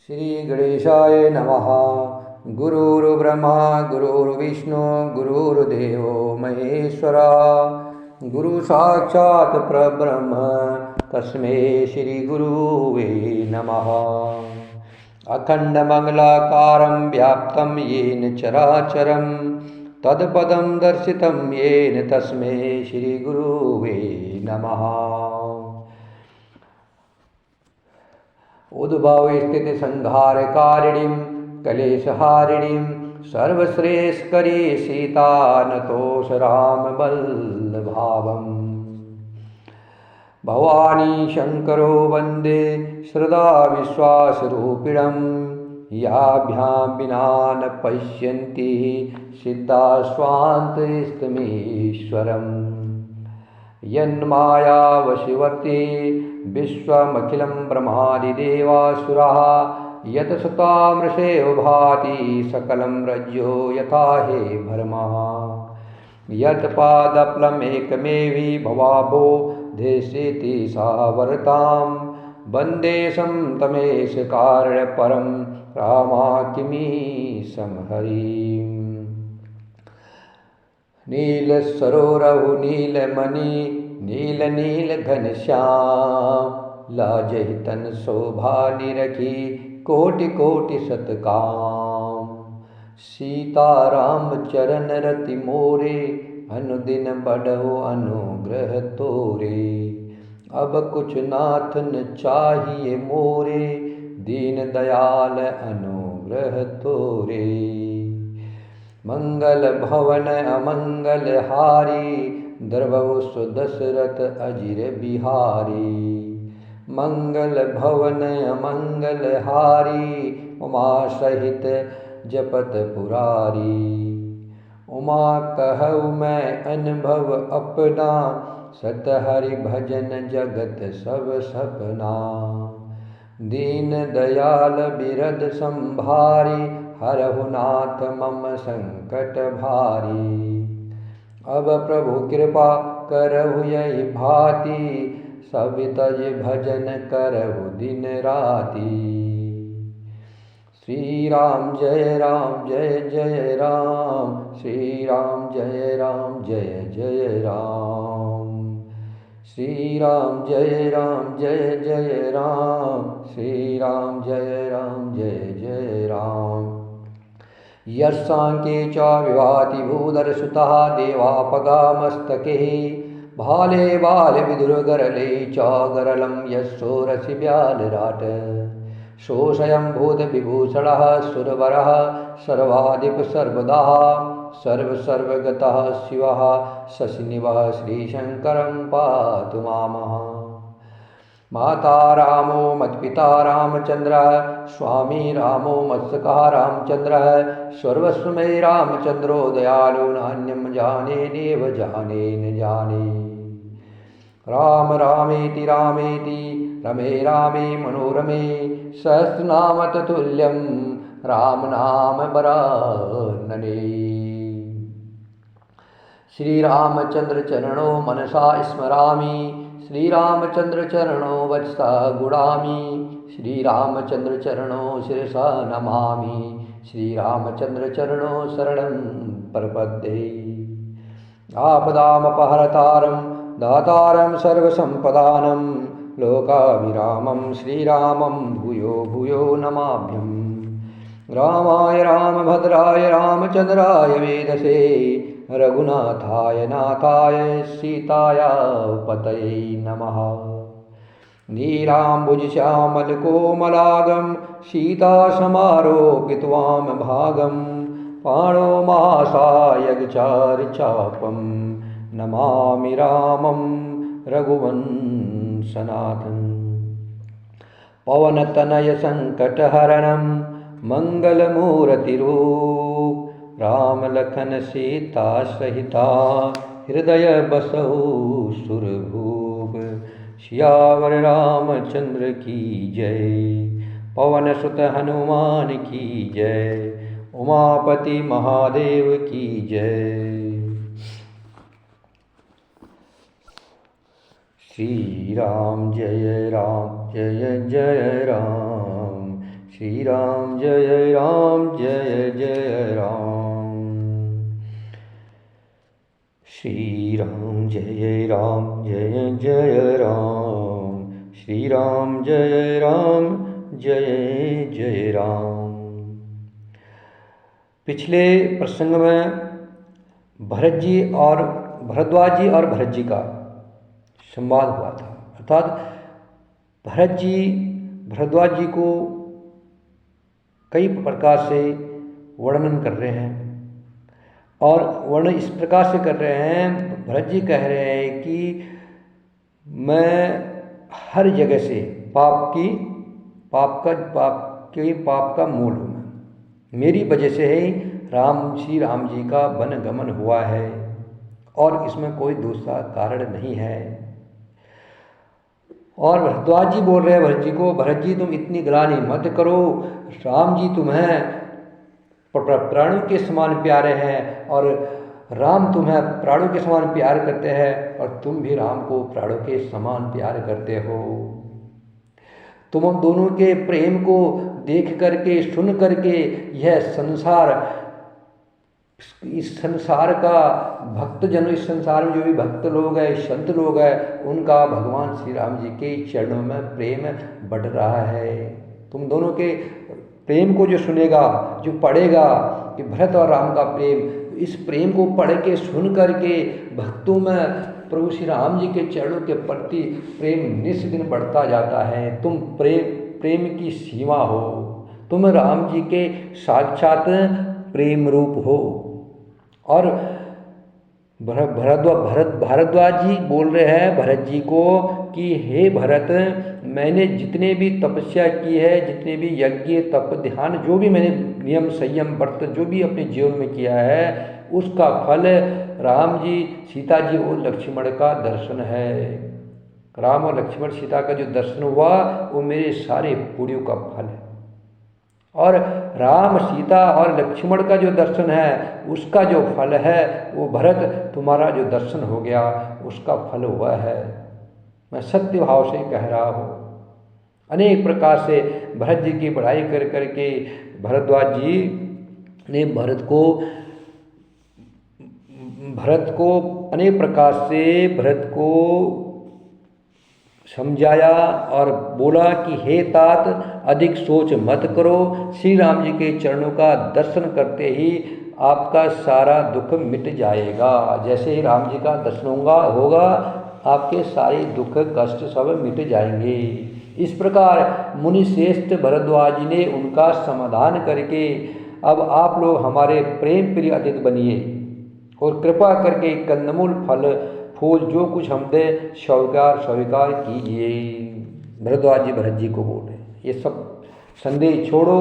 श्री गणेशाय नमः। गुरुर्ब्रह्मा गुरुर्विष्णु गुरुर्देवो महेश्वरा गुरु साक्षात् परब्रह्म तस्मै श्री गुरुवे नमः। अखण्डमङ्गलाकारं व्याप्तं येन चराचरं तत्पदं दर्शितं येन तस्मै श्री गुरुवे नमः। उद्भव स्थिति संहारकारिणीं कलेशहारिणीं सर्वश्रेष्ठकरी सीता नतोष राम बल्लभावम्। भवानी शंकरो वंदे श्रद्धा विश्वासरूपिणं याभ्यां विना न पश्यन्ति सिद्धा स्वान्तस्तमीश्वरम्। यन्माया वशिवर्ते विश्वमखिलं ब्रह्मादिदेवासुराः यतसतामृषेव भाति सकलं रज्जो यथा हे भर्मः। यत्पादप्लमेकमेवि भवाभो देशेति सावरतां वन्देशं तमेश कारणपरं रामाकिमीशं हरिम्। नीलसरोरहु नीलमणि नील घनश्याम लाजहि तन शोभा निरखी कोटि कोटि शतकाम। सीताराम चरण रति मोरे अनुदिन बढ़ो अनुग्रह तोरे। अब कुछ नाथ न चाहिए मोरे दीन दयाल अनुग्रह तोरे। मंगल भवन अमंगल हारी द्रवहु सुदशरथ अजिर बिहारी। मंगल भवन अमंगल हारी उमा सहित जपत पुरारी। उमा कहु मैं अनुभव अपना सत हरि भजन जगत सब सपना। दीन दयाल बिरद संभारी हरहु नाथ मम संकट भारी। अब प्रभु कृपा करहु यही भांति सब तज भजन करहु दिन राति। श्री राम जय जय राम श्री राम जय जय राम। श्री राम जय जय राम श्री राम जय जय राम। यस्सांख्ये च विभाति भूधरसुतः देवापगामस्तके भाले बाल विदुरगरले च गरलं यशोरसि व्यालराट। सोऽयं भूतविभूषणः सुरवरः सर्वाधिप सर्वदा सर्वगतः शिवः शशिनिवः श्रीशङ्करं पातु मामः। माता रामो मत्पिता रामचन्द्रः स्वामी रामो मत्सखा रामचन्द्रः। सर्वस्व मे रामचन्द्रो दयालु नान्यं जाने नेव जाने न जाने। राम रामेति रमे रामे मनोरमे सहस्रनाम तत्तुल्यं राम नाम वरानने। श्री रामचंद्र चरणो मनसा स्मरामि श्री रामचंद्र चरणो वचसा गुणामि। श्री रामचंद्र चरणो शिरसा नमामि श्री रामचंद्र चरणो शरणं प्रपद्ये। आपदामपहर्तारं दातारं सर्वसम्पदानं लोकाभिरामं श्रीरामं भूयो भूयो नमाभ्यं। रामाय रामभद्राय रामचन्द्राय वेदसे रघुनाथाय नाथाय सीताया पतये नमः। नीलाम्बुजश्यामलकोमलागं सीतासमारोपित्वां भागं पाणो महासायगचारिचापं नमामि रामं रघुवंशनाथं। पवनतनय संकटहरणं मंगलमूर्तिरूप राम लखन सीता सहिता हृदय बसहु सुरभूप। सियावर रामचंद्र की जय पवन सुत हनुमान की जय उमापति महादेव की जय। श्री राम जय जय राम श्री राम जय राम जय जय राम। श्री राम जय राम जय जय राम। श्री राम जय राम जय जय राम। पिछले प्रसंग में भरत जी और भरद्वाज जी और भरत जी का संवाद हुआ था। अर्थात भरत जी भरद्वाज जी को कई प्रकार से वर्णन कर रहे हैं और वर्णन इस प्रकार से कर रहे हैं। भरत जी कह रहे हैं कि मैं हर जगह से पाप का मूल हूँ। मेरी वजह से ही श्री राम जी का वन गमन हुआ है और इसमें कोई दूसरा कारण नहीं है। और भरद्वाज जी बोल रहे हैं भरत जी को, भरत जी तुम इतनी ग्लानि मत करो, राम जी तुम्हें प्राणों के समान प्यारे हैं और राम तुम्हें प्राणों के समान प्यार करते हैं और तुम भी राम को प्राणों के समान प्यार करते हो। तुम हम दोनों के प्रेम को देख करके सुन करके यह संसार, इस संसार का भक्तजन, इस संसार में जो भी भक्त लोग हैं, संत लोग हैं, उनका भगवान श्री राम जी के चरणों में प्रेम बढ़ रहा है। तुम दोनों के प्रेम को जो सुनेगा, जो पढ़ेगा कि भरत और राम का प्रेम, इस प्रेम को पढ़ के सुन करके भक्तों में प्रभु श्री राम जी के चरणों के प्रति प्रेम निस दिन बढ़ता जाता है। तुम प्रेम की सीमा हो, तुम राम जी के साक्षात प्रेम रूप हो। और भरद्वाज जी बोल रहे हैं भरत जी को कि हे भरत, मैंने जितने भी तपस्या की है, जितने भी यज्ञ तप ध्यान, जो भी मैंने नियम संयम व्रत जो भी अपने जीवन में किया है, उसका फल राम जी, सीता जी और लक्ष्मण का दर्शन है। राम और लक्ष्मण सीता का जो दर्शन हुआ वो मेरे सारे पुण्यों का फल है। और राम सीता और लक्ष्मण का जो दर्शन है उसका जो फल है वो भरत तुम्हारा जो दर्शन हो गया उसका फल हुआ है। मैं सत्य भाव से कह रहा हूँ। अनेक प्रकार से भरत जी की बड़ाई कर करके भरद्वाज जी ने भरत को अनेक प्रकार से भरत को समझाया और बोला कि हे तात, अधिक सोच मत करो, श्री राम जी के चरणों का दर्शन करते ही आपका सारा दुख मिट जाएगा। जैसे ही राम जी का दर्शन होगा आपके सारे दुख कष्ट सब मिट जाएंगे। इस प्रकार मुनि श्रेष्ठ भरद्वाज जी ने उनका समाधान करके अब आप लोग हमारे प्रेम प्रिय अतिथि बनिए और कृपा करके कंदमूल फल फूल जो कुछ हम दे स्वीकार कीजिए। भरद्वाज जी भरत जी को बोल रहे हैं ये सब संदेह छोड़ो,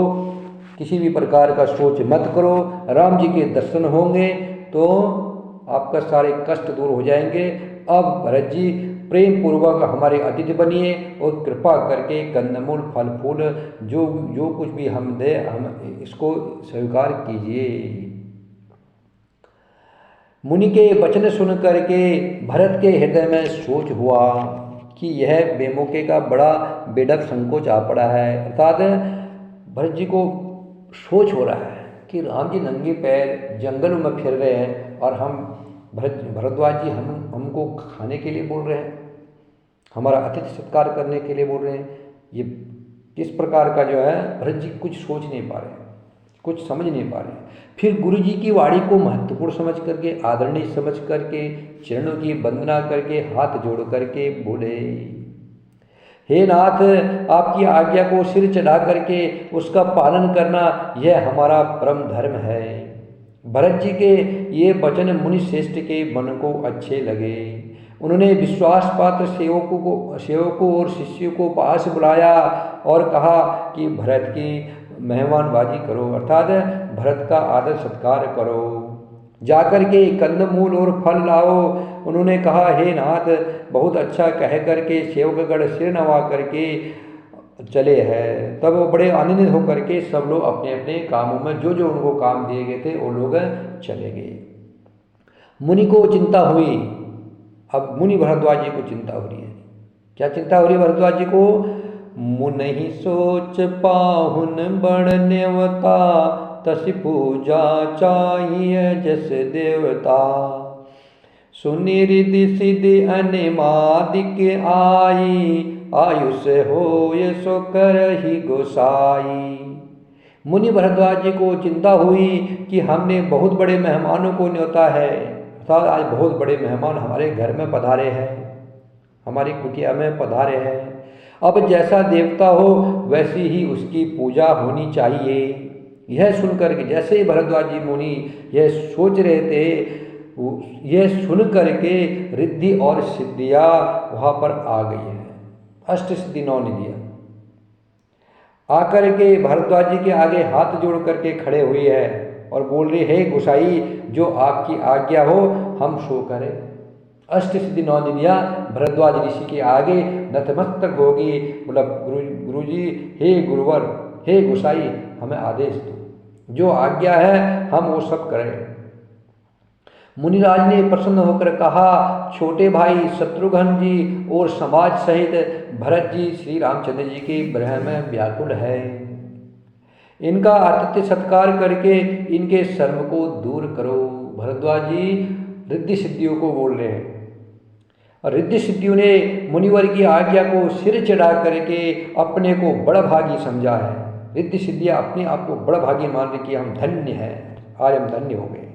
किसी भी प्रकार का सोच मत करो, राम जी के दर्शन होंगे तो आपका सारे कष्ट दूर हो जाएंगे। अब भरत जी प्रेम पूर्वक हमारे अतिथि बनिए और कृपा करके कंदमूल फल फूल जो कुछ भी हम दे हम इसको स्वीकार कीजिए। मुनि के वचन सुन करके भरत के हृदय में सोच हुआ कि यह बेमौके का बड़ा बेडक संकोच आ पड़ा है। अर्थात भरत जी को सोच हो रहा है कि राम जी नंगे पैर जंगलों में फिर रहे हैं और हम भरद्वाज जी हमको खाने के लिए बोल रहे हैं, हमारा अतिथि सत्कार करने के लिए बोल रहे हैं। ये किस प्रकार का जो है, भरत जी कुछ सोच नहीं पा रहे, कुछ समझ नहीं पा रहे। फिर गुरु जी की वाणी को महत्वपूर्ण समझ करके, आदरणीय समझ करके, चरणों की वंदना करके, हाथ जोड़ करके बोले, हे नाथ, आपकी आज्ञा को सिर चढ़ा करके उसका पालन करना यह हमारा परम धर्म है। भरत जी के ये वचन मुनि श्रेष्ठ के मन को अच्छे लगे। उन्होंने विश्वास पात्र सेवकों और शिष्यों को पास बुलाया और कहा कि भरत की मेहमानबाजी करो, अर्थात भरत का आदर सत्कार करो, जाकर के कंदमूल और फल लाओ। उन्होंने कहा, हे नाथ, बहुत अच्छा कह करके सेवकगण सिर नवा करके चले हैं। तब वो बड़े आनंदित होकर के सब लोग अपने अपने कामों में जो जो उनको काम दिए गए थे वो लोग चले गए। मुनि को चिंता हुई। अब मुनि भरद्वाज जी को चिंता हो रही है। क्या चिंता हो रही है भरद्वाज जी को? मुनहि सोच पाहुन बड़ नेवता, तस पूजा चाहिए जस देवता। सुनि रिधि सिधि अनिमादिक आई, आयुष होय सो करहि गोसाई। मुनि भरद्वाज जी को चिंता हुई कि हमने बहुत बड़े मेहमानों को न्योता है, अर्थात आज बहुत बड़े मेहमान हमारे घर में पधारे हैं, हमारी कुटिया में पधारे हैं। अब जैसा देवता हो वैसी ही उसकी पूजा होनी चाहिए। यह सुनकर के, जैसे ही भरद्वाज जी मुनि यह सोच रहे थे, यह सुन करके रिद्धि और सिद्धियाँ वहाँ पर आ गई हैं। अष्ट सिद्धि नौ निधियाँ आकर के भारद्वाज जी के आगे हाथ जोड़ करके खड़े हुई है और बोल रही है, गोसाई जो आपकी आज्ञा हो हम सो करें। अष्ट सिद्धि नौ निधियाँ भरद्वाज ऋषि के आगे नतमस्तक होगी। बोला, गुरु जी, हे गुरुवर, हे गोसाई, हमें आदेश दो, जो आज्ञा है हम वो सब करें। मुनिराज ने प्रसन्न होकर कहा, छोटे भाई शत्रुघ्न जी और समाज सहित भरत जी श्री रामचंद्र जी के विरह में व्याकुल है। इनका आतिथ्य सत्कार करके इनके शर्म को दूर करो। भरद्वाज जी रिद्धि सिद्धियों को बोल रहे हैं और रिद्धि सिद्धियों ने मुनिवर की आज्ञा को सिर चढ़ा करके अपने को बड़ा भागी समझा है। रिद्धि सिद्धियाँ अपने आप को बड़ा भागी मान रही कि हम धन्य हैं, आज हम धन्य हो गए।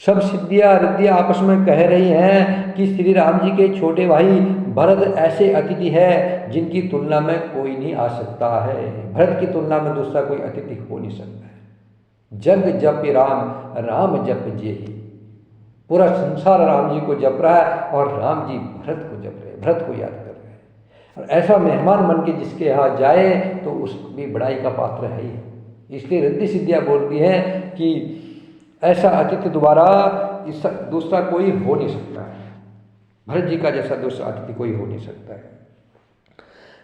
सब सिद्धियाँ रिद्धियाँ आपस में कह रही हैं कि श्री राम जी के छोटे भाई भरत ऐसे अतिथि है जिनकी तुलना में कोई नहीं आ सकता है। भरत की तुलना में दूसरा कोई अतिथि हो नहीं सकता है। जग जप राम, राम जप जेहि। पूरा संसार राम जी को जप रहा है और राम जी भरत को जप रहे हैं, भरत को याद कर रहे हैं। और ऐसा मेहमान बन के जिसके यहाँ जाए तो उसकी बड़ाई का पात्र है ही। इसलिए रिद्धि सिद्धियाँ बोलती हैं कि ऐसा अतिथि दोबारा दूसरा कोई हो नहीं सकता है। भरत जी का जैसा दूसरा अतिथि कोई हो नहीं सकता है।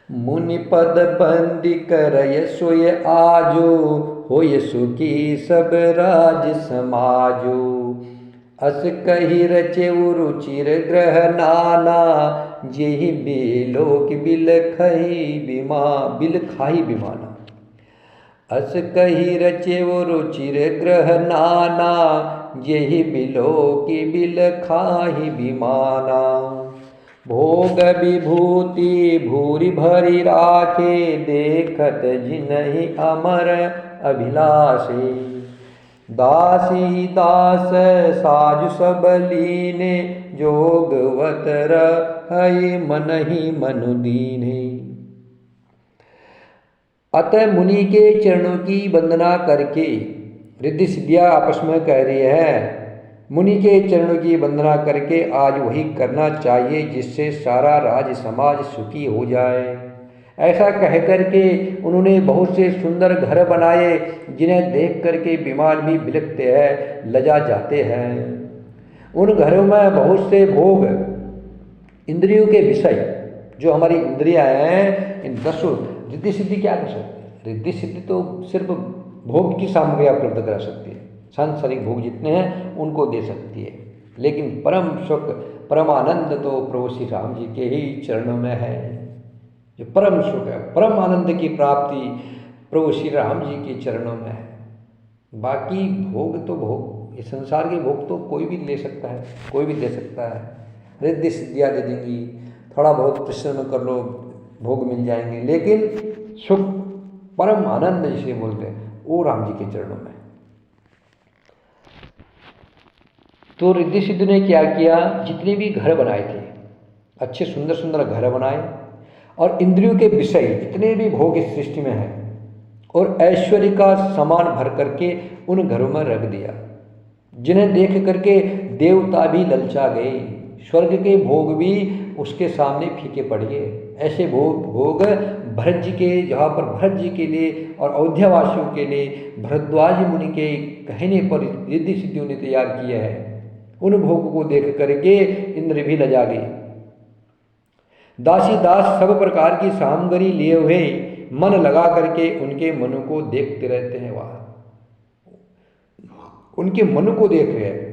मुनि पद बंदी करय सोय आजो, होय सुखी सब राज समाजो। अस कही रचे रुचिर ग्रह नाना, जेहि बिलोक बिल खाही बिमाना। अस कही रचे रुचिर ग्रह नाना, जेहि बिलोकी बिल खाही बिमाना। भोग विभूति भूरि भरी राखे, देखत जिनहि अमर अभिलाषे। दासी दास साजु सब लीने, जोगवत रहइ मनहि मनु दीने। अतः मुनि के चरणों की वंदना करके रिद्धि सिद्धियाँ आपस में कह रही है, मुनि के चरणों की वंदना करके आज वही करना चाहिए जिससे सारा राज समाज सुखी हो जाए। ऐसा कह करके उन्होंने बहुत से सुंदर घर बनाए, जिन्हें देख करके विमान भी बिलखते हैं, लजा जाते हैं। उन घरों में बहुत से भोग, इंद्रियों के विषय, जो हमारी इंद्रियां हैं, इन 10 रिद्धि सिद्धि क्या कर सकती है? रिद्धि सिद्धि तो सिर्फ भोग की सामग्रियाँ उपलब्ध करा सकती है, सांसारिक भोग जितने हैं उनको दे सकती है, लेकिन परम सुख परम आनंद तो प्रभु श्री राम जी के ही चरणों में है। जो परम सुख है, परम आनंद की प्राप्ति प्रभु श्री राम जी के चरणों में है। बाकी भोग तो भोग, इस संसार के भोग तो कोई भी ले सकता है, कोई भी दे सकता है। रिद्धि सिद्धियाँ दे देंगी, थोड़ा बहुत परिश्रम कर लो, भोग मिल जाएंगे, लेकिन सुख परम आनंद जिसे बोलते हैं वो राम जी के चरणों में। तो रिद्धि सिद्धि ने क्या किया, जितने भी घर बनाए थे, अच्छे सुंदर सुंदर घर बनाए, और इंद्रियों के विषय जितने भी भोग इस सृष्टि में हैं, और ऐश्वर्य का सामान भर करके उन घरों में रख दिया, जिन्हें देख करके देवता भी ललचा गए, स्वर्ग के भोग भी उसके सामने फीके पड़ गए। ऐसे भोग भरत जी के, जहाँ पर भरत जी के लिए और अयोध्यावासियों के लिए भरद्वाज मुनि के कहने पर रिद्धि सिद्धियों ने तैयार किया है, उन भोग को देख करके इंद्र भी लजा गए। दासी दास सब प्रकार की सामग्री लिए हुए मन लगा करके उनके मनु को देखते रहते हैं। वहाँ उनके मनु को देख रहे हैं।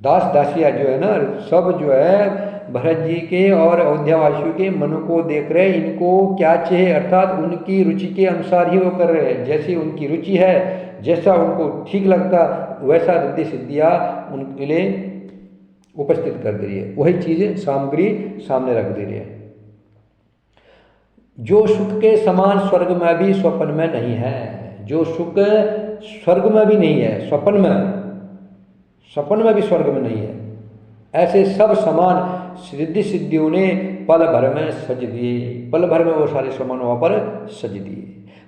दास दासिया जो है ना, सब जो है भरत जी के और अयोध्यावासियों के मन को देख रहे, इनको क्या चाहिए, अर्थात उनकी रुचि के अनुसार ही वो कर रहे हैं। जैसी उनकी रुचि है, जैसा उनको ठीक लगता, वैसा रिद्धि सिद्धियाँ उनके लिए उपस्थित कर दे रही है, वही चीज़ सामग्री सामने रख दे रही है। जो सुख के समान स्वर्ग में भी स्वप्न में नहीं है, जो सुख स्वर्ग में भी नहीं है, स्वप्न में भी स्वर्ग में नहीं है, ऐसे सब समान रिद्धि सिद्धियों ने पल भर में सज दिए। पल भर में वो सारे समान वहाँ पर सज दिए।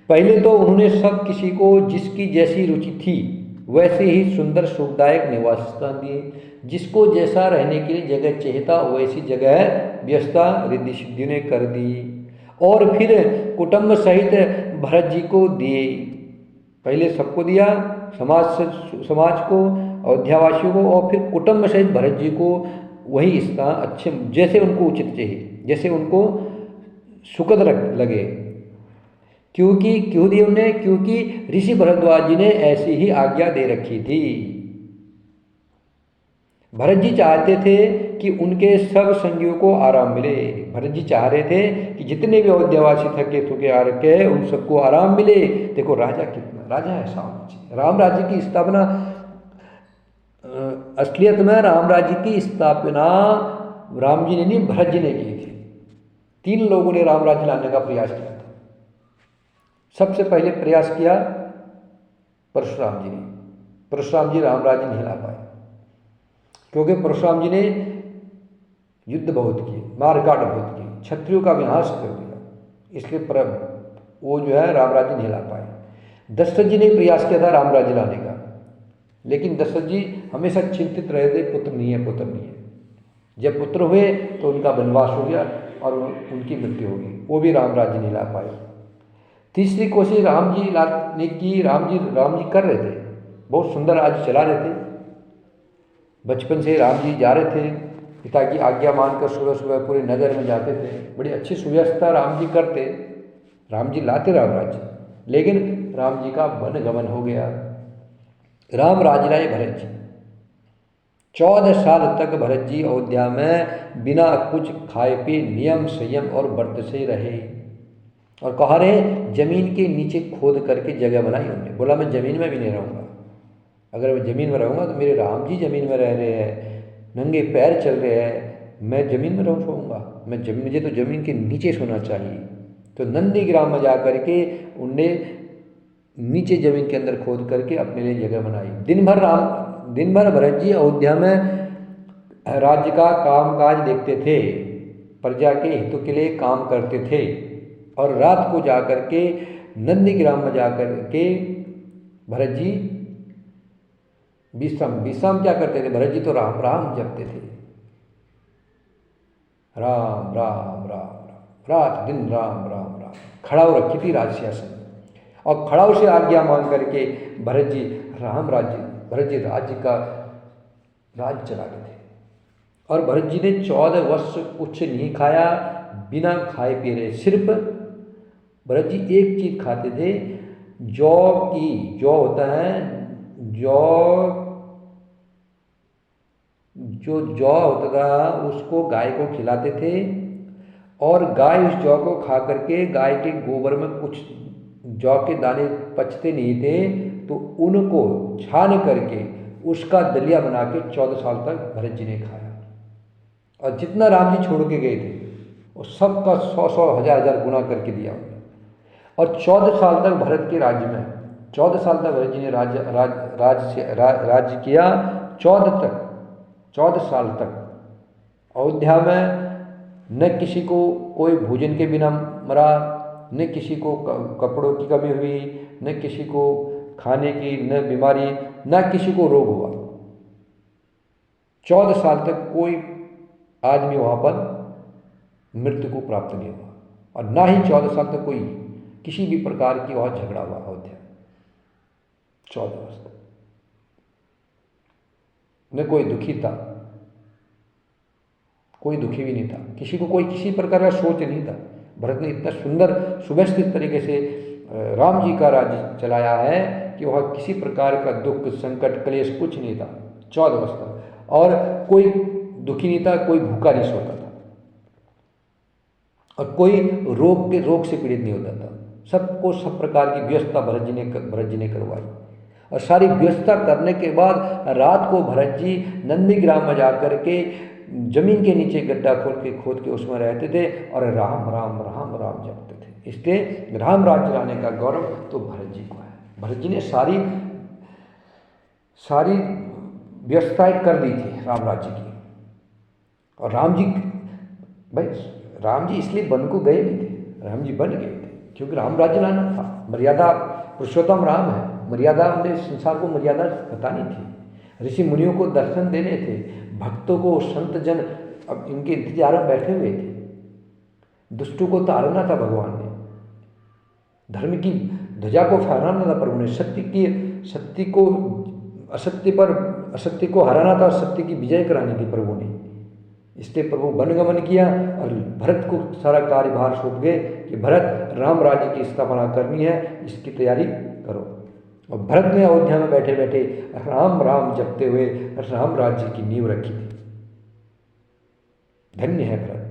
पहले तो उन्होंने सब किसी को जिसकी जैसी रुचि थी वैसे ही सुंदर सुखदायक निवास स्थान दिए। जिसको जैसा रहने के लिए जगह चाहिए था वैसी जगह व्यवस्था रिद्धि सिद्धियों ने कर दी। और फिर कुटुंब सहित भरत जी को दिए। पहले सबको दिया, समाज को, अयोध्यावासियों को, और फिर कुटुंब सहित भरत जी को वही स्थान अच्छे जैसे उनको उचित चाहिए, जैसे उनको सुखद लगे। क्यों दिए उन्हें? क्योंकि ऋषि भरद्वाज जी ने ऐसी ही आज्ञा दे रखी थी। भरत जी चाहते थे कि उनके सब संगियों को आराम मिले। भरत जी चाह रहे थे कि जितने भी अयोध्यावासी थके थुके आ रखे हैं उन सबको आराम मिले। देखो राजा ऐसा होना चाहिए। राम राज्य की स्थापना, असलियत में राम राज्य की स्थापना राम जी ने नहीं, भरत जी ने की थी। 3 लोगों ने राम राज्य लाने का प्रयास किया था। सबसे पहले प्रयास किया परशुराम जी ने। परशुराम जी राम राज्य नहीं ला पाए, क्योंकि परशुराम जी ने युद्ध बहुत किए, मारकाट बहुत की, क्षत्रियों का विनाश कर दिया, इसलिए वो जो है राम राज्य नहीं ला पाए। दशरथ जी ने प्रयास किया था राम राज्य लाने का, लेकिन दशरथ जी हमेशा चिंतित रहे थे, पुत्र नहीं है। जब पुत्र हुए तो उनका वनवास हो गया और उनकी मृत्यु हो गई, वो भी राम राज्य नहीं ला पाए। तीसरी कोशिश राम जी ने की। राम जी कर रहे थे, बहुत सुंदर राज्य चला रहे थे। बचपन से राम जी जा रहे थे, पिता की आज्ञा मानकर सुबह सुबह पूरे नगर में जाते थे, बड़ी अच्छी सुव्यवस्था राम जी करते, राम जी लाते राम राज्य। लेकिन राम जी का वन गमन हो गया। राम राज्य लाए भरत जी। 14 साल तक भरत जी अयोध्या में बिना कुछ खाए पिए नियम संयम और व्रत से रहे। और कहा रहे, जमीन के नीचे खोद करके जगह बनाई उन्होंने। बोला मैं जमीन में भी नहीं रहूँगा, अगर मैं ज़मीन में रहूँगा तो मेरे राम जी ज़मीन में रह रहे हैं, नंगे पैर चल रहे हैं, मैं ज़मीन में रहूँ सोऊंगा, मुझे तो ज़मीन के नीचे सोना चाहिए। तो नंदीग्राम में जा करके उनने नीचे ज़मीन के अंदर खोद करके अपने लिए जगह बनाई। दिन भर भरत जी अयोध्या में राज्य का कामकाज देखते थे, प्रजा के हितों के लिए काम करते थे, और रात को जा करके नंदीग्राम में जा करके भरत जी विश्राम क्या करते थे? भरत जी तो राम जपते थे। राम राम राम राम, रात दिन राम राम राम। खड़ाऊ रखी थी राज सिंहासन, और खड़ाऊ से आज्ञा मांग करके भरत जी राज्य का राज चलाते थे। और भरत जी ने 14 वर्ष कुछ नहीं खाया, बिना खाए पी रहे। सिर्फ भरत जी एक चीज खाते थे, जौ होता है, जौ होता था, उसको गाय को खिलाते थे, और गाय उस जौ को खा करके, गाय के गोबर में कुछ जौ के दाने पचते नहीं थे तो उनको छान करके उसका दलिया बना के 14 साल तक भरत जी ने खाया। और जितना राम जी छोड़ के गए थे वो सबका 100 हजार गुना करके दिया उन्होंने। और 14 साल तक भरत के राज्य में, 14 साल तक भरत जी ने राज्य किया। 14 साल तक अयोध्या में न किसी को कोई भोजन के बिना मरा, न किसी को कपड़ों की कमी हुई, न किसी को खाने की न बीमारी, न किसी को रोग हुआ। 14 साल तक कोई आदमी वहाँ पर मृत्यु को प्राप्त नहीं हुआ, और ना ही 14 साल तक कोई किसी भी प्रकार की वहाँ झगड़ा हुआ अयोध्या। 14 वर्ष तक न कोई दुखी था, कोई दुखी भी नहीं था, किसी को कोई किसी प्रकार का सोच नहीं था। भरत ने इतना सुंदर सुव्यवस्थित तरीके से राम जी का राज्य चलाया है कि वहाँ किसी प्रकार का दुख संकट क्लेश कुछ नहीं था 14 वर्ष तक। और कोई दुखी नहीं था, कोई भूखा नहीं सोता था, और कोई रोग से पीड़ित नहीं होता था। सबको सब प्रकार की व्यवस्था भरत जी ने करवाई। और सारी व्यवस्था करने के बाद रात को भरत जी नंदी ग्राम में जा कर के जमीन के नीचे गड्ढा खोद के उसमें रहते थे और राम राम राम राम जपते थे। इसलिए राम राज्य लाने का गौरव तो भरत जी को है। भरत जी ने सारी व्यवस्थाएं कर दी थी राम राज्य की। और राम जी इसलिए वन को गए नहीं थे, राम जी बन गए थे, क्योंकि राम राज्य लाना था। मर्यादा, पुरुषोत्तम राम है, मर्यादा हमने संसार को मर्यादा बतानी थी, ऋषि मुनियों को दर्शन देने थे, भक्तों को, संत जन अब इनके इंतजार में बैठे हुए थे, दुष्टों को तारना था भगवान ने, धर्म की ध्वजा को फहराना था प्रभु ने, असत्य को हराना था, सत्य की विजय करानी थी प्रभु ने। इसलिए प्रभु वनगमन किया और भरत को सारा कार्यभार सौंप गए कि भरत राम राज्य की स्थापना करनी है, इसकी तैयारी करो। और भरत ने अयोध्या में बैठे बैठे राम राम जपते हुए राम राज्य की नींव रखी थी। धन्य है भरत।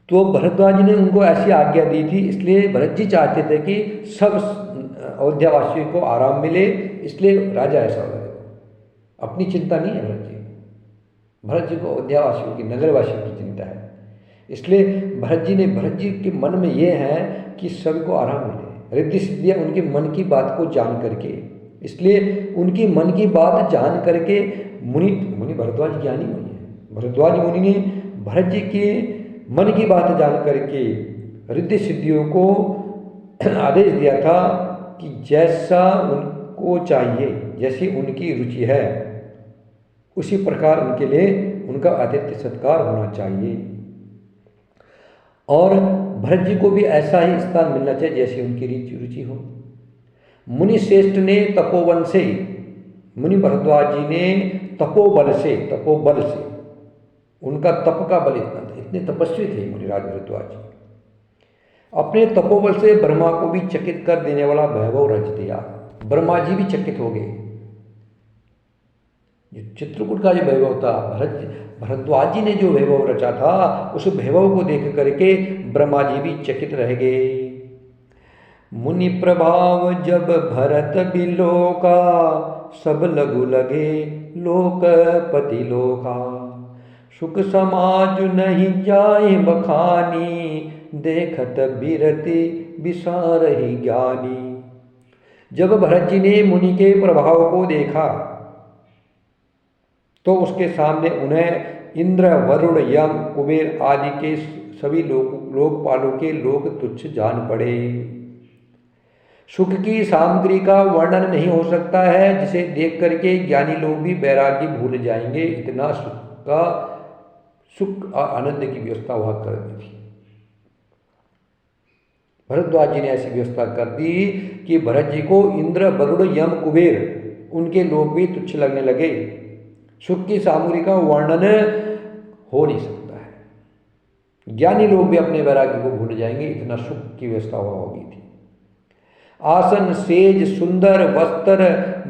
तो भरद्वाज ने उनको ऐसी आज्ञा दी थी, इसलिए भरत जी चाहते थे कि सब अयोध्यावासियों को आराम मिले, इसलिए राजा ऐसा हो। अपनी चिंता नहीं है भरत जी को अयोध्यावासियों की, नगरवासियों की चिंता है। इसलिए भरत जी के मन में ये है कि सबको आराम मिले। रिद्धि सिद्धियाँ उनके मन की बात को जान करके, इसलिए उनकी मन की बात जान करके मुनि भरद्वाज ज्ञानी मुनि है। भरद्वाज मुनि ने भरत जी के मन की बात जान करके रिद्धि सिद्धियों को आदेश दिया था कि जैसा उनको चाहिए, जैसी उनकी रुचि है, उसी प्रकार उनके लिए उनका आतिथ्य सत्कार होना चाहिए। और भरत जी को भी ऐसा ही स्थान मिलना चाहिए जैसी उनकी रुचि हो। मुनि श्रेष्ठ ने तपोवन से, मुनि भरद्वाज जी ने तपोबल से, उनका तप का बल इतना था, इतने तपस्वी थे मुनिराज भरद्वाज जी। अपने तपोबल से ब्रह्मा को भी चकित कर देने वाला वैभव रच दिया। ब्रह्मा जी भी चकित हो गए। जो चित्रकूट का जो वैभव था, भरद्वाज जी ने जो वैभव रचा था, उस वैभव को देख करके ब्रह्मा जी भी चकित रह गए। मुनि प्रभाव जब भरत बिलोका, सब लघु लगे लोकपति लोका। सुख समाज नहीं जाए बखानी, देखत बिरति विसारहि ज्ञानी। जब भरत जी ने मुनि के प्रभाव को देखा तो उसके सामने उन्हें इंद्र, वरुण, यम, कुबेर आदि के सभी लोकपालों के लोग तुच्छ जान पड़े। सुख की सामग्री का वर्णन नहीं हो सकता है, जिसे देख करके ज्ञानी लोग भी वैराग्य भूल जाएंगे। इतना सुख और आनंद की व्यवस्था वहां कर दी थी। भरद्वाज जी ने ऐसी व्यवस्था कर दी कि भरत जी को इंद्र, वरुण, यम, कुबेर उनके लोग भी तुच्छ लगने लगे। सुख की सामग्री का वर्णन हो नहीं सकता है। ज्ञानी लोग भी अपने वैराग्य को भूल जाएंगे, इतना सुख की व्यवस्था वहां होगी थी। आसन, सेज, सुंदर वस्त्र,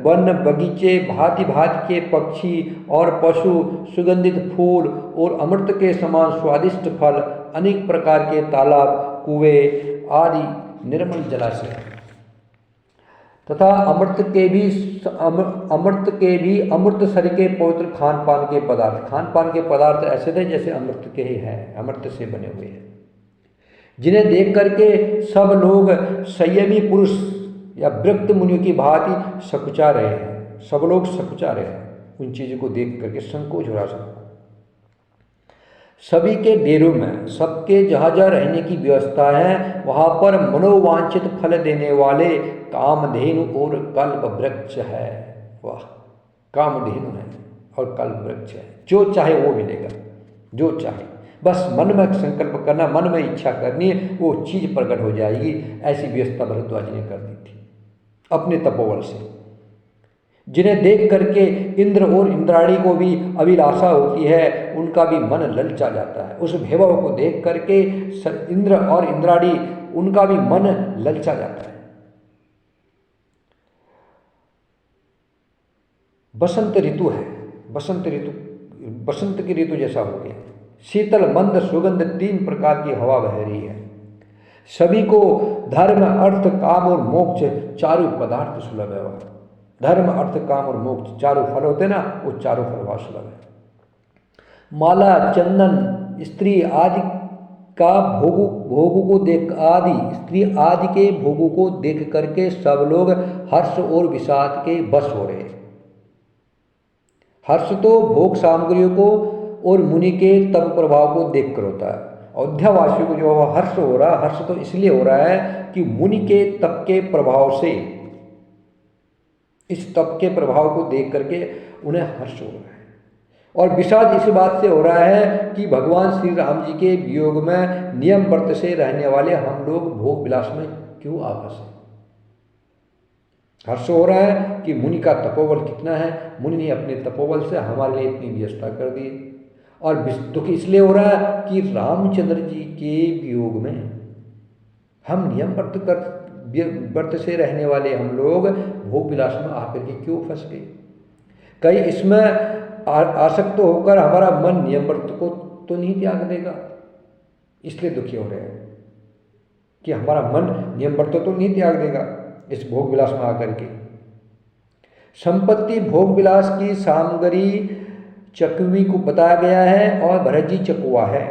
वन, बगीचे, भांति भांति के पक्षी और पशु, सुगंधित फूल और अमृत के समान स्वादिष्ट फल, अनेक प्रकार के तालाब, कुएं आदि निर्मल जलाशय तथा अमृत के भी अमृतसर के पवित्र खान पान के पदार्थ ऐसे थे जैसे अमृत के ही हैं, अमृत से बने हुए हैं, जिन्हें देख करके सब लोग संयमी पुरुष या वृक्त मुनियों की भांति सकुचा रहे हैं। सब लोग सकुचा रहे हैं उन चीज़ों को देख करके, संकोच हो रहा सबको। सभी के डेरों में सबके जहाँ जहाँ रहने की व्यवस्था है, वहाँ पर मनोवांछित फल देने वाले कामधेनु और कल्प वृक्ष है। वाह, कामधेनु है और कल्प वृक्ष है, जो चाहे वो मिलेगा, जो चाहे, बस मन में संकल्प करना, मन में इच्छा करनी है, वो चीज़ प्रकट हो जाएगी। ऐसी व्यवस्था भरद्वाज ने कर दी थी अपने तपोबल से, जिन्हें देख करके इंद्र और इंद्राणी को भी अभिलाषा होती है, उनका भी मन ललचा जाता है। उस वैभव को देख करके इंद्र और इंद्राणी उनका भी मन ललचा जाता है। बसंत ऋतु है, बसंत की ऋतु जैसा हो गया। शीतल मंद सुगंध 3 प्रकार की हवा बह रही है। सभी को धर्म अर्थ काम और मोक्ष चारों पदार्थ सुलभ है। धर्म अर्थ काम और मोक्ष चारों फल होते ना, वो चारों फल वहाँ सुलभ है। माला चंदन स्त्री आदि का भोगों को देख आदि स्त्री आदि के भोगों को देख करके सब लोग हर्ष और विषाद के बस हो रहे। हर्ष तो भोग सामग्रियों को और मुनि के तप प्रभाव को देखकर होता है। अयोध्यावासियों को जो हर्ष हो रहा है, हर्ष तो इसलिए हो रहा है कि मुनि के तप के प्रभाव से, इस तप के प्रभाव को देख करके उन्हें हर्ष हो रहा है। और विषाद इस बात से हो रहा है कि भगवान श्री राम जी के वियोग में नियम व्रत से रहने वाले हम लोग भोग विलास में क्यों आ फंसे। हर्ष हो रहा है कि मुनि का तपोबल कितना है, मुनि ने अपने तपोबल से हमारे लिए इतनी व्यवस्था कर दी। और दुख इसलिए हो रहा है कि रामचंद्र जी के वियोग में हम नियम व्रत से रहने वाले हम लोग भोग विलास में आकर के क्यों फंस गए। कहीं इसमें आसक्त होकर हमारा मन नियम व्रत को तो नहीं त्याग देगा, इसलिए दुखी हो रहे हैं कि हमारा मन नियम व्रत तो नहीं त्याग देगा इस भोग विलास में आकर के। संपत्ति भोग विलास की सामग्री चकवी को बताया गया है और भरत जी चकुआ है,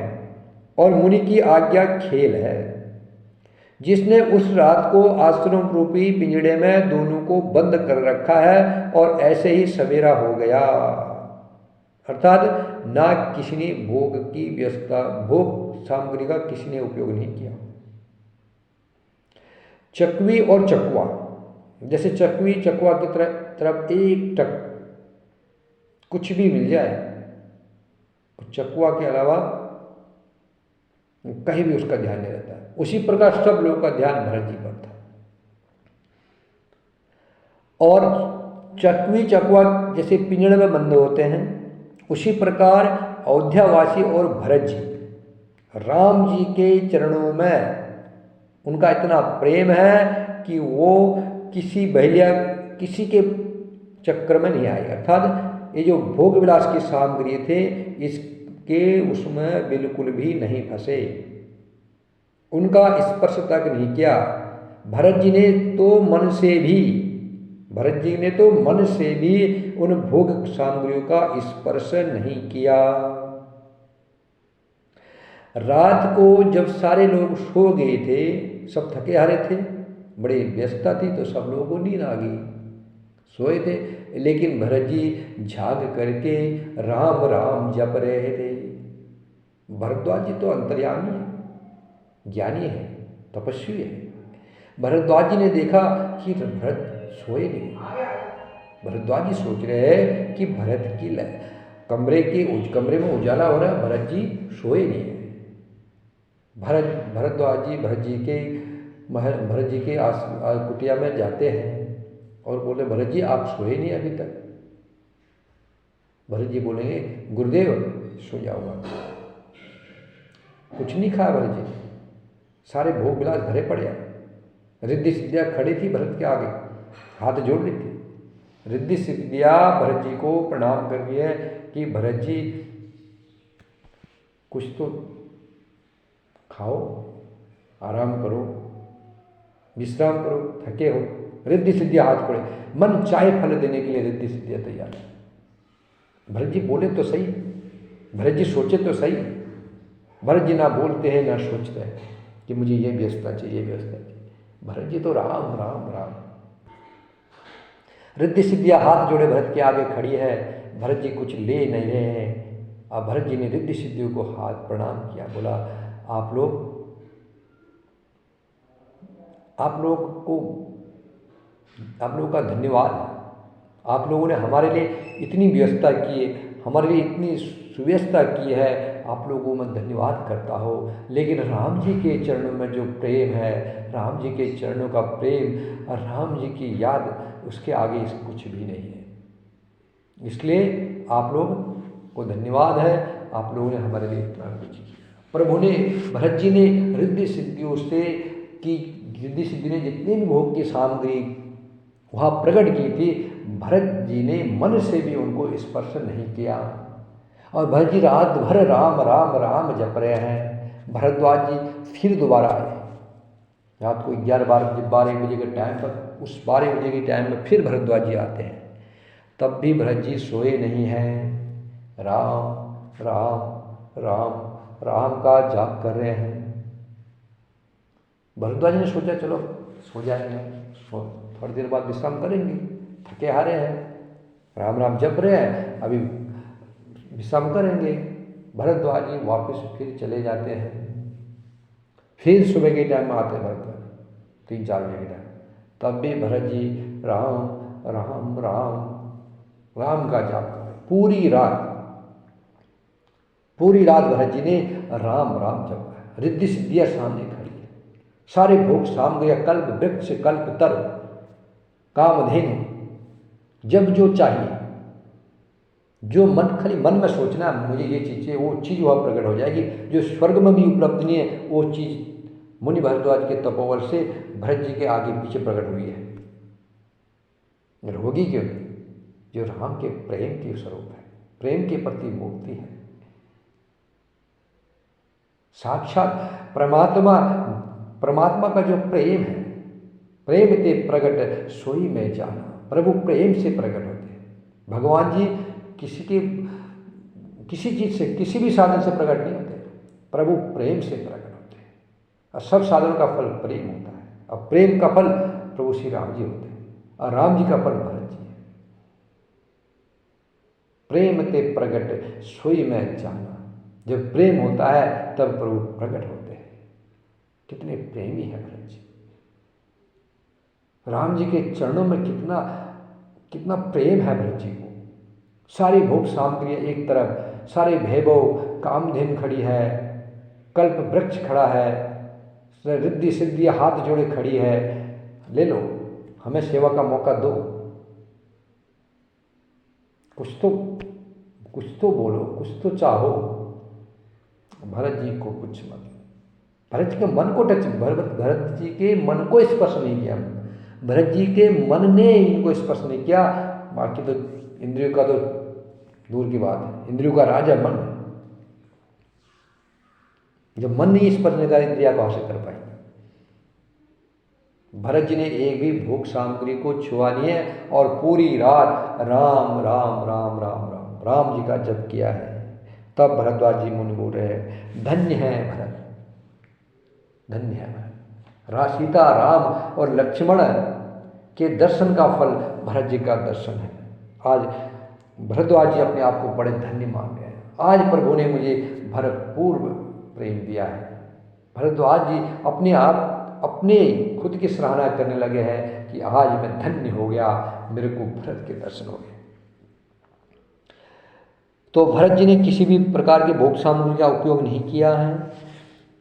और मुनि की आज्ञा खेल है। जिसने उस रात को आश्रम रूपी पिंजड़े में दोनों को बंद कर रखा है और ऐसे ही सवेरा हो गया। अर्थात ना किसी ने भोग की व्यवस्था, भोग सामग्री का किसी ने उपयोग नहीं किया। चकवी और चकुआ, जैसे चकवी चकुआ की तरफ एक टक कुछ भी मिल जाए, चकुआ के अलावा कहीं भी उसका ध्यान नहीं रहता है। उसी प्रकार सब लोगों का ध्यान भरत जी पर था। और चकवी चकुआ जैसे पिंजड़े में बंद होते हैं, उसी प्रकार अयोध्यावासी और भरत जी राम जी के चरणों में उनका इतना प्रेम है कि वो किसी बहलिया किसी के चक्कर में नहीं आए। अर्थात ये जो भोग विलास की सामग्री थे इसके उसमें बिल्कुल भी नहीं फंसे, उनका स्पर्श तक नहीं किया। भरत जी ने तो मन से भी उन भोग सामग्रियों का स्पर्श नहीं किया। रात को जब सारे लोग सो गए थे, सब थके हारे थे, बड़ी व्यस्तता थी, तो सब लोगों को नींद आ गई, सोए थे। लेकिन भरत जी झाग करके राम राम जप रहे थे। भरद्वाज जी तो अंतर्यामी है, ज्ञानी है, तपस्वी है। भरद्वाज जी ने देखा कि भरत सोए नहीं। भरद्वाज जी सोच रहे हैं कि भरत की कमरे में उजाला हो रहा है, भरत जी सोए नहीं है। भरद्वाज जी भरत जी के कुटिया में जाते हैं और बोले, भरत जी आप सोए नहीं अभी तक। भरत जी बोलेंगे, गुरुदेव सो जाऊंगा। कुछ नहीं खाया भरत जी, सारे भोग विलास भरे पड़े हैं। रिद्धि सिद्धिया खड़ी थी भरत के आगे, हाथ जोड़ ली थी। रिद्धि सिद्धिया भरत जी को प्रणाम कर रही है कि भरत जी कुछ तो खाओ, आराम करो, विश्राम करो, थके हो। रिद्धि सिद्धिया हाथ पड़े, मन चाहे फल देने के लिए रिद्धि सिद्धिया तैयार है। भरत जी बोले तो सही, भरत जी सोचे तो सही। भरत जी ना बोलते हैं ना सोचते हैं कि मुझे ये व्यवस्था चाहिए, व्यवस्था चाहिए। भरत जी तो राम राम राम। रिद्धि सिद्धिया हाथ जोड़े भरत के आगे खड़ी है, भरत जी कुछ ले नहीं रहे हैं। अब भरत जी ने रिद्धि सिद्धियों को हाथ प्रणाम किया, बोला आप लोग का धन्यवाद है। आप लोगों ने हमारे लिए इतनी व्यवस्था की है, हमारे लिए इतनी सुव्यवस्था की है, आप लोगों में धन्यवाद करता हो। लेकिन राम जी के चरणों में जो प्रेम है, राम जी के चरणों का प्रेम और राम जी की याद, उसके आगे कुछ भी नहीं है। इसलिए आप लोग को धन्यवाद है, आप लोगों ने हमारे लिए इतना कुछ किया। प्रभु ने, भरत जी ने रिद्धि सिद्धि ने जितनी भी भोग की सामग्री वहाँ प्रकट की थी, भरत जी ने मन से भी उनको स्पर्श नहीं किया। और भरत जी रात भर राम राम राम जप रहे हैं। भरद्वाज जी फिर दोबारा आए, रात को 11-12 बजे के टाइम पर, उस 12 बजे के टाइम में फिर भरद्वाज जी आते हैं। तब भी भरत जी सोए नहीं हैं, राम राम राम राम का जाप कर रहे हैं। भरद्वाज ने सोचा चलो सो जाएंगे, थोड़ी देर बाद विश्राम करेंगे, थके हारे हैं, राम राम जप रहे हैं, अभी विश्राम करेंगे। भरद्वाज जी वापस फिर चले जाते हैं। फिर सुबह के टाइम में आते हैं भरद्वाज, 3-4 बजे के टाइम। तब भी भरत जी राम राम राम राम का जाप कर रहे। पूरी रात भरत जी ने राम राम जपा है। रिद्धि सिद्धियाँ सामने खड़ी है, सारे भोग सामग्रियाँ, कल्प वृक्ष, कल्प तर, कामधेनु, जब जो चाहिए, जो मन, खाली मन में सोचना है मुझे ये चीज़ चाहिए, वो चीज़ वहाँ प्रकट हो जाएगी। जो स्वर्ग में भी उपलब्ध नहीं है वो चीज़ मुनि भरद्वाज के तपोबल से भरत जी के आगे पीछे प्रकट हुई है। होगी क्यों? जो राम के प्रेम के स्वरूप है, प्रेम के प्रति मूर्ति है। साक्षात परमात्मा का जो प्रेम है, प्रेम ते प्रगट सोई में जाना। प्रभु प्रेम से प्रकट होते हैं। भगवान जी किसी चीज से, किसी भी साधन से प्रकट नहीं होते, प्रभु प्रेम से प्रकट होते हैं। और सब साधनों का फल प्रेम होता है, और प्रेम का फल प्रभु श्री राम जी होते हैं, और राम जी का फल भरत जी है। प्रेम ते प्रगट सोई में जाना। जब प्रेम होता है तब प्रभु प्रकट होते हैं। कितने प्रेमी है भरत जी। राम जी के चरणों में कितना प्रेम है भरत जी को। सारी भोग सामग्री एक तरफ, सारे वैभव, कामधेनु खड़ी है, कल्प वृक्ष खड़ा है, रिद्धि सिद्धि हाथ जोड़े खड़ी है, ले लो, हमें सेवा का मौका दो, कुछ तो बोलो, कुछ तो चाहो। भरत जी को कुछ मत, भरत जी के मन को टच, भरत जी के मन को स्पर्श नहीं किया, भरत जी के मन ने इनको स्पर्श नहीं किया। बाकी तो इंद्रियों का तो दूर की बात है, इंद्रियों का राजा मन। जब मन नहीं स्पर्श नहीं करेगा, इंद्रिया कहाँ से कर पाएंगे। भरत जी ने एक भी भोग सामग्री को छुआ नहीं है, और पूरी रात राम राम राम राम राम राम जी का जप किया है। तब भरद्वाज जी मुनि बोल रहे हैं, धन्य है भरत, धन्य है भरत। सीता, राम और लक्ष्मण के दर्शन का फल भरत जी का दर्शन है। आज भरद्वाज जी अपने आप को बड़े धन्य मान रहे हैं। आज प्रभु ने मुझे भरपूर प्रेम दिया है। भरद्वाज जी अपने खुद की सराहना करने लगे हैं कि आज मैं धन्य हो गया, मेरे को भरत के दर्शन हो गए। तो भरत जी ने किसी भी प्रकार के भोग सामग्री का उपयोग नहीं किया है।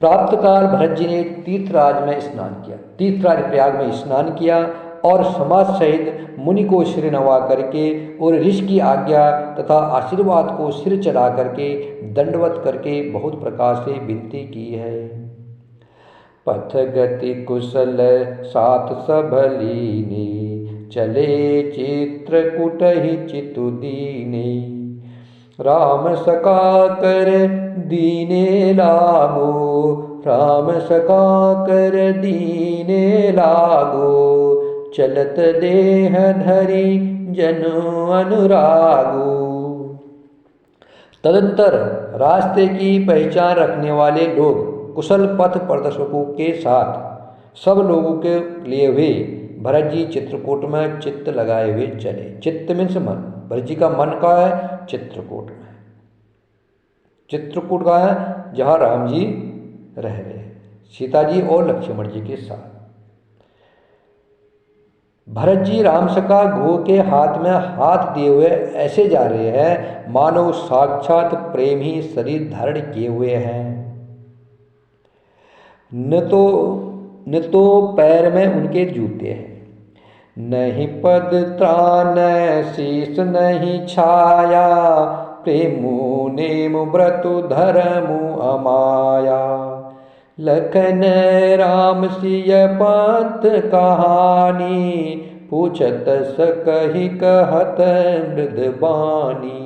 प्रातःकाल भरत जी ने तीर्थराज में स्नान किया, तीर्थराज प्रयाग में स्नान किया, और समाज सहित मुनि को सिर नवा करके और ऋषि की आज्ञा तथा आशीर्वाद को सिर चढ़ा करके दंडवत करके बहुत प्रकार से विनती की है। पथ गति कुशल साथ सब लीनी, चले चित्रकूट ही चितु दीने। राम सका कर दीने लागो, राम सका कर दीने लागो। चलत देह धरी जनु अनुरागो। तदंतर रास्ते की पहचान रखने वाले लोग कुशल पथ प्रदर्शकों के साथ सब लोगों के लिए हुए भरत जी चित्रकूट में चित्त लगाए हुए चले। चित्त मीन्स मन। भरत जी का मन का है चित्रकूट में। चित्रकूट का है जहाँ राम जी रह रहे, सीता जी और लक्ष्मण जी के साथ। भरत जी राम सखा गो के हाथ में हाथ दिए हुए ऐसे जा रहे हैं मानो साक्षात प्रेम ही शरीर धारण किए हुए हैं। न तो पैर में उनके जूते हैं, नहीं पद त्राण शीश नहीं छाया। प्रेमु नेमु व्रतु धर्मु अमाया। लखन राम सिय पंथ कहानी, पूछत सकहि कहत मृदबानी।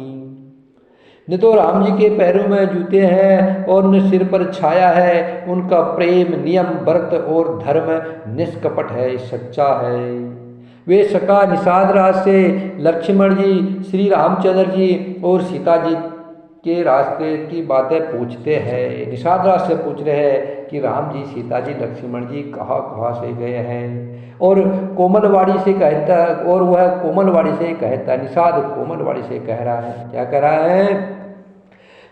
न तो राम जी के पैरों में जूते हैं और न सिर पर छाया है। उनका प्रेम, नियम, व्रत और धर्म निष्कपट है, सच्चा है। वे सका निषाद राज से लक्ष्मण जी, श्री रामचंद्र जी और सीता जी के रास्ते की बातें पूछते हैं। निषाद राज से पूछ रहे हैं कि राम जी, सीता जी, लक्ष्मण जी कहाँ कहाँ से गए हैं। और कोमलवाड़ी से कहता, और वह कोमलवाड़ी से कहता, निषाद कोमलवाड़ी से कह रहा है, क्या कह रहा है?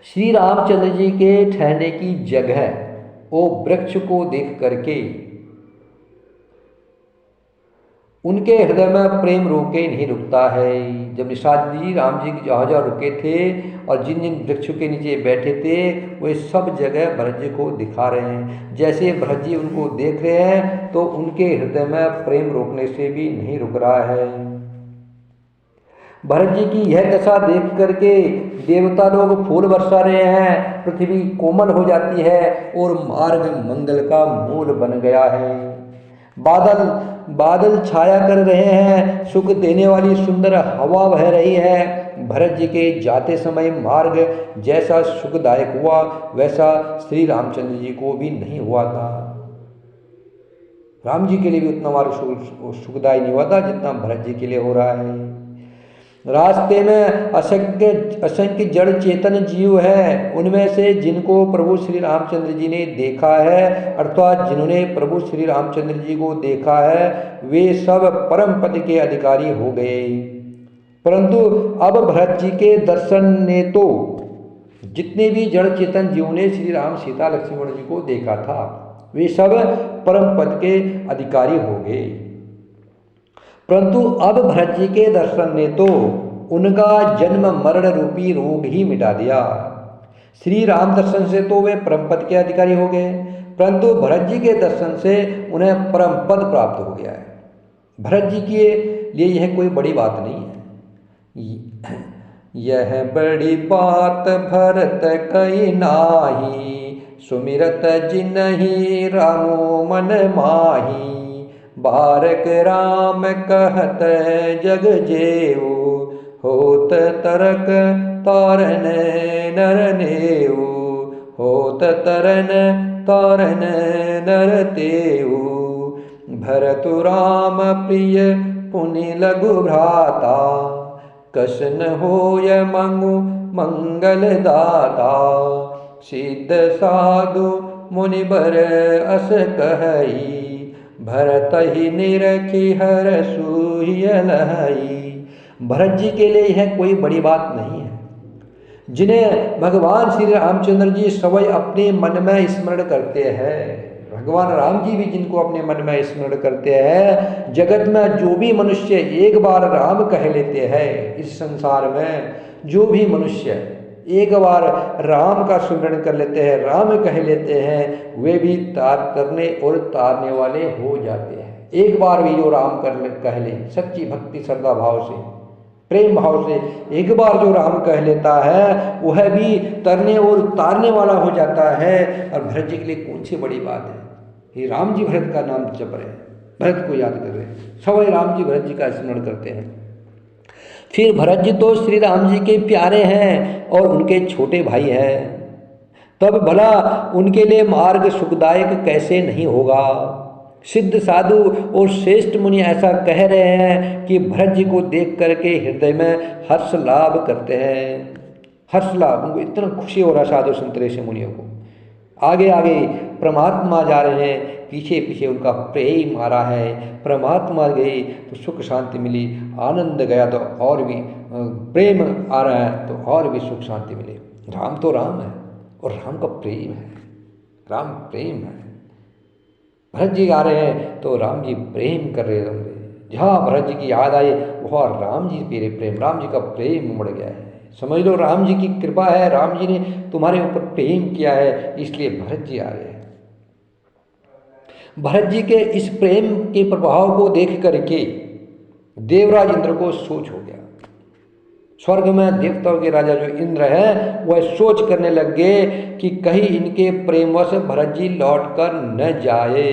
श्री रामचंद्र जी के ठहरने की जगह वो वृक्ष को देख करके उनके हृदय में प्रेम रोके नहीं रुकता है। जब निषाद जी राम जी जहाँ जहाँ रुके थे और जिन जिन वृक्षों के नीचे बैठे थे, वे सब जगह भरत जी को दिखा रहे हैं। जैसे भरत जी उनको देख रहे हैं तो उनके हृदय में प्रेम रोकने से भी नहीं रुक रहा है। भरत जी की यह दशा देख करके देवता लोग फूल बरसा रहे हैं, पृथ्वी कोमल हो जाती है और मार्ग मंगल का मूल बन गया है। बादल छाया कर रहे हैं, सुख देने वाली सुंदर हवा बह रही है। भरत जी के जाते समय मार्ग जैसा सुखदायक हुआ वैसा श्री रामचंद्र जी को भी नहीं हुआ था। राम जी के लिए भी उतना मार्ग सुखदायी नहीं हुआ था जितना भरत जी के लिए हो रहा है। रास्ते में असंख्य जड़ चेतन जीव है, उनमें से जिनको प्रभु श्री रामचंद्र जी ने देखा है, अर्थात जिन्होंने प्रभु श्री रामचंद्र जी को देखा है, वे सब परम पद के अधिकारी हो गए। परंतु अब भरत जी के दर्शन ने तो जितने भी जड़ चेतन जीवों ने श्री राम, सीता, लक्ष्मण जी को देखा था, वे सब परम पद के अधिकारी हो गए। परंतु अब भरत जी के दर्शन ने तो उनका जन्म मरण रूपी रोग ही मिटा दिया। श्री राम दर्शन से तो वे परम पद के अधिकारी हो गए, परंतु भरत जी के दर्शन से उन्हें परम पद प्राप्त हो गया है। भरत जी के लिए यह कोई बड़ी बात नहीं है। यह बड़ी बात भरत कई नाही, सुमिरत जिनहि रामो मन माही। बारक राम कहत जग जेऊ, होत तरक तारन नर नेऊ। होत तरन तारन नर तेऊ। भरत राम प्रिय पुनि लघु भ्राता, कसन होय मंगु मंगल दाता। सिद्ध साधु मुनिबर अस कहई, भरत ही निरखी हर सूय लहई। भरत जी के लिए यह कोई बड़ी बात नहीं है, जिन्हें भगवान श्री रामचंद्र जी सवय अपने मन में स्मरण करते हैं। भगवान राम जी भी जिनको अपने मन में स्मरण करते हैं, जगत में जो भी मनुष्य एक बार राम कह लेते हैं, इस संसार में जो भी मनुष्य एक बार राम का स्मरण कर लेते हैं, राम कह लेते हैं, वे भी तरने और तारने वाले हो जाते हैं। एक बार भी जो राम कह ले, सच्ची भक्ति श्रद्धा भाव से, प्रेम भाव से एक बार जो राम कह लेता है, वह भी तरने और तारने वाला हो जाता है। और भरत जी के लिए कौन सी बड़ी बात है? ये राम जी भरत का नाम जप रहे हैं, भरत को याद कर रहे हैं, सवै राम जी भरत जी का स्मरण करते हैं। फिर भरत जी तो श्री राम जी के प्यारे हैं और उनके छोटे भाई हैं, तब भला उनके लिए मार्ग सुखदायक कैसे नहीं होगा। सिद्ध साधु और श्रेष्ठ मुनि ऐसा कह रहे हैं कि भरत जी को देख करके हृदय में हर्ष लाभ करते हैं। हर्ष लाभ, उनको इतना खुशी हो रहा साधु संत ऋषि मुनियों को। आगे आगे परमात्मा जा रहे हैं, पीछे पीछे उनका प्रेम आ रहा है। परमात्मा गए तो सुख शांति मिली, आनंद गया तो और भी प्रेम आ रहा है तो और भी सुख शांति मिली। राम तो राम है और राम का प्रेम है, राम प्रेम है। भरत जी आ रहे हैं तो राम जी प्रेम कर रहे होंगे। जहाँ भरत जी की याद आई वहाँ राम जी मेरे प्रेम, राम जी का प्रेम उमड़ गया है। समझ लो राम जी की कृपा है, राम जी ने तुम्हारे ऊपर प्रेम किया है, इसलिए भरत जी आ रहे हैं। भरत जी के इस प्रेम के प्रभाव को देख करके देवराज इंद्र को सोच हो गया। स्वर्ग में देवताओं के राजा जो इंद्र है वह सोच करने लग गए कि कहीं इनके प्रेमवश भरत जी लौट कर न जाए।